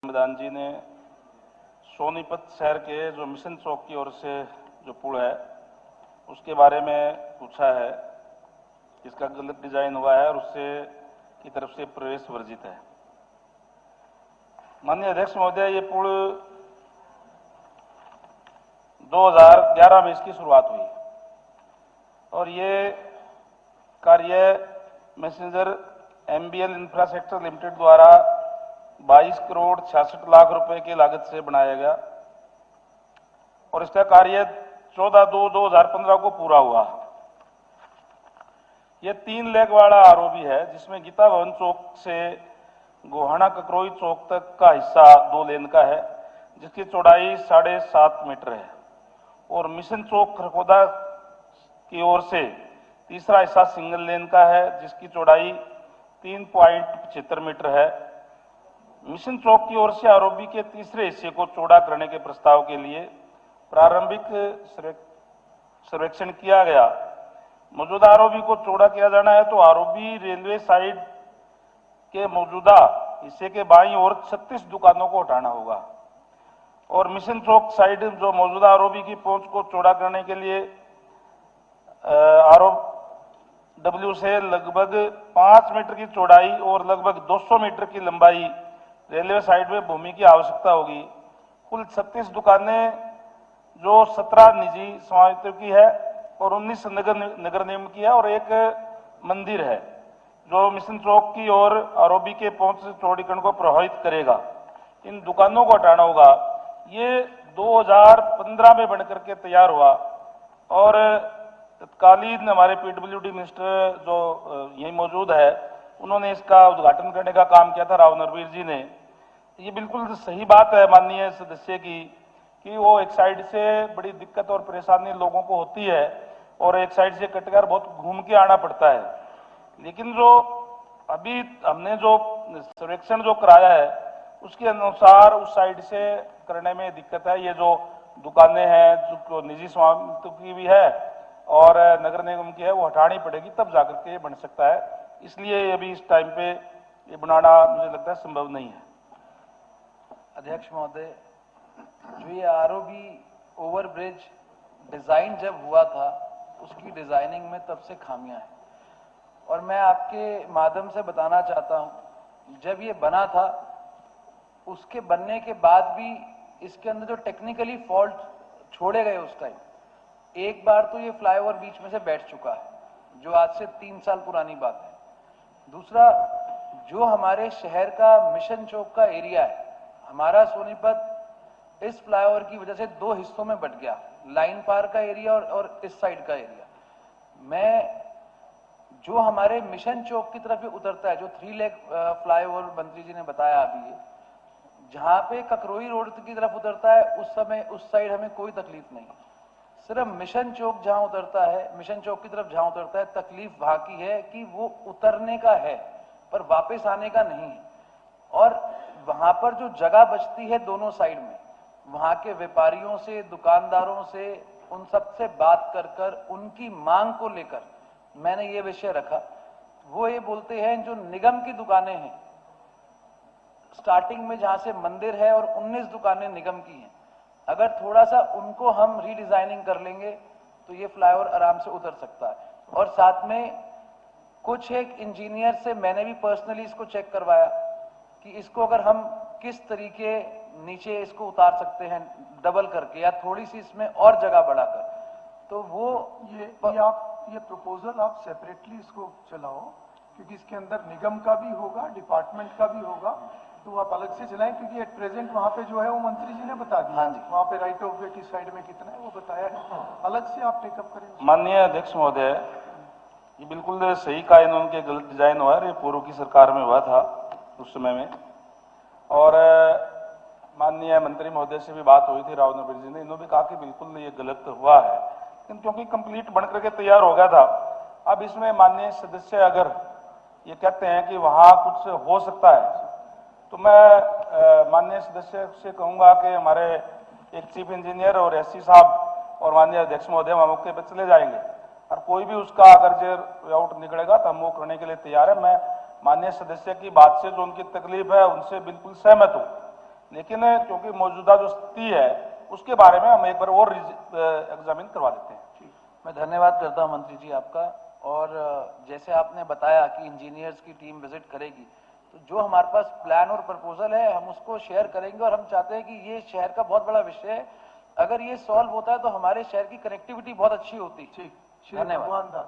संविधान जी ने सोनीपत शहर के जो मिशन चौक की ओर से जो पुल है उसके बारे में पूछा है। इसका गलत डिजाइन हुआ है और उससे की तरफ से प्रवेश वर्जित है। माननीय अध्यक्ष महोदय, ये पुल 2011 में इसकी शुरुआत हुई और ये कार्य मैसेंजर MBL इंफ्रास्ट्रक्चर लिमिटेड द्वारा 22 करोड़ 66 लाख रुपए की लागत से बनाया गया और इसका कार्य 14/2/2015 को पूरा हुआ। यह 3 लेग वाला आरओबी है जिसमें गीता भवन चौक से गोहाना ककरोई चौक तक का हिस्सा 2 लेन का है जिसकी चौड़ाई 7.5 मीटर है और मिशन चौक खरखोदा की ओर से तीसरा हिस्सा सिंगल लेन का है जिसकी चौड़ाई 3.75 मीटर है। मिशन चौक की ओर से आरओबी के तीसरे हिस्से को चौड़ा करने के प्रस्ताव के लिए प्रारंभिक सर्वेक्षण किया गया। मौजूदा आरओबी को चौड़ा किया जाना है तो आरओबी रेलवे साइड के मौजूदा हिस्से के बाईं ओर 36 दुकानों को हटाना होगा और मिशन चौक साइड जो मौजूदा आरओबी की पहुंच को चौड़ा करने के लिए आरओडब्ल्यू से लगभग 5 मीटर की चौड़ाई और लगभग 200 मीटर की लंबाई रेलवे साइड में भूमि की आवश्यकता होगी। कुल 36 दुकानें जो 17 निजी स्वामित्व की है और 19 नगर निगम की है और एक मंदिर है जो मिशन चौक की और आरओबी के पहुंच चौड़ीकरण को प्रभावित करेगा। इन दुकानों को हटाना होगा। ये 2015 में बनकर के तैयार हुआ और तत्कालीन हमारे PWD मिनिस्टर जो यही मौजूद है उन्होंने इसका उद्घाटन करने का काम किया था, राव नरवीर जी ने। ये बिल्कुल सही बात है माननीय सदस्य की कि वो एक साइड से बड़ी दिक्कत और परेशानी लोगों को होती है और एक साइड से कटकर बहुत घूम के आना पड़ता है, लेकिन जो अभी हमने जो सर्वेक्षण जो कराया है उसके अनुसार उस साइड से करने में दिक्कत है। ये जो दुकानें हैं जो निजी स्वामित्व की भी है और नगर निगम की है वो हटानी पड़ेगी तब जाकर के ये बन सकता है। इसलिए अभी इस टाइम पे ये बनाना मुझे लगता है संभव नहीं है। अध्यक्ष महोदय, जो ये आरओबी ओवरब्रिज डिजाइन जब हुआ था उसकी डिजाइनिंग में तब से खामियां हैं और मैं आपके माध्यम से बताना चाहता हूं, जब ये बना था उसके बनने के बाद भी इसके अंदर जो टेक्निकली फॉल्ट छोड़े गए उस टाइम, एक बार तो ये फ्लाईओवर बीच में से बैठ चुका है जो आज से 3 साल पुरानी बात है। दूसरा, जो हमारे शहर का मिशन चौक का एरिया है, हमारा सोनीपत इस फ्लाईओवर की वजह से 2 हिस्सों में बट गया, लाइन पार का एरिया और इस साइड का एरिया। मैं जो हमारे मिशन चौक की तरफ उतरता है, जो 3 लेग फ्लाईओवर मंत्री जी ने बताया अभी, जहां पे ककरोई रोड की तरफ उतरता है उस समय उस साइड हमें कोई तकलीफ नहीं, सिर्फ मिशन चौक जहां उतरता है, मिशन चौक की तरफ जहां उतरता है तकलीफ वहां की है कि वो उतरने का है पर वापस आने का नहीं है और वहां पर जो जगह बचती है दोनों साइड में, वहां के व्यापारियों से, दुकानदारों से, उन सब से बात कर कर उनकी मांग को लेकर मैंने ये विषय रखा। वो ये बोलते हैं जो निगम की दुकानें हैं, स्टार्टिंग में जहां से मंदिर है और 19 दुकानें निगम की हैं, अगर थोड़ा सा उनको हम रीडिजाइनिंग कर लेंगे तो ये फ्लाईओवर आराम से उतर सकता है। और साथ में कुछ एक इंजीनियर से मैंने भी पर्सनली इसको चेक करवाया कि इसको अगर हम किस तरीके नीचे इसको उतार सकते हैं डबल करके या थोड़ी सी इसमें और जगह बढ़ाकर, तो वो ये प्रपोजल आप सेपरेटली इसको चलाओ क्योंकि इसके अंदर निगम का भी होगा, डिपार्टमेंट का भी होगा, तो आप अलग से चलाएं क्योंकि एट प्रेजेंट वहां पे जो है वो मंत्री जी ने बता दिया। हाँ जी, वहां पे राइट ऑफ वे की साइड में कितना है वो बताया है, अलग से आप टेकअप करें। माननीय अध्यक्ष महोदय, ये बिल्कुल सही कहा इन्होंने के गलत डिजाइन हुआ है। ये पूर्व की सरकार में हुआ था उस समय में और माननीय मंत्री महोदय से भी बात हुई थी, राव नरवीर जी ने, इन्होंने भी कहा कि बिल्कुल ये गलत हुआ है, लेकिन क्योंकि कंप्लीट बन करके तैयार हो गया था, अब इसमें माननीय सदस्य अगर ये कहते हैं कि वहां कुछ हो सकता है तो मैं माननीय सदस्य से कहूंगा कि हमारे एक चीफ इंजीनियर और एससी साहब और माननीय अध्यक्ष महोदय वहां मौके पर चले जाएंगे और कोई भी उसका अगर जो आउट निकलेगा तो हम वो करने के लिए तैयार है। मैं माननीय सदस्य की बात से जो उनकी तकलीफ है उनसे बिल्कुल सहमत हूं, लेकिन क्योंकि मौजूदा जो स्थिति है उसके बारे में हम एक बार और एग्जामिन करवा देते हैं। मैं धन्यवाद करता हूं मंत्री जी आपका। और जैसे आपने बताया कि इंजीनियर्स की टीम विजिट करेगी, तो जो हमारे पास प्लान और प्रपोजल है हम उसको शेयर करेंगे। और हम चाहते हैं कि ये शहर का बहुत बड़ा विषय है, अगर ये सॉल्व होता है तो हमारे शहर की कनेक्टिविटी बहुत अच्छी होती है। ठीक, श्री धन्यवाद। भगवान दास।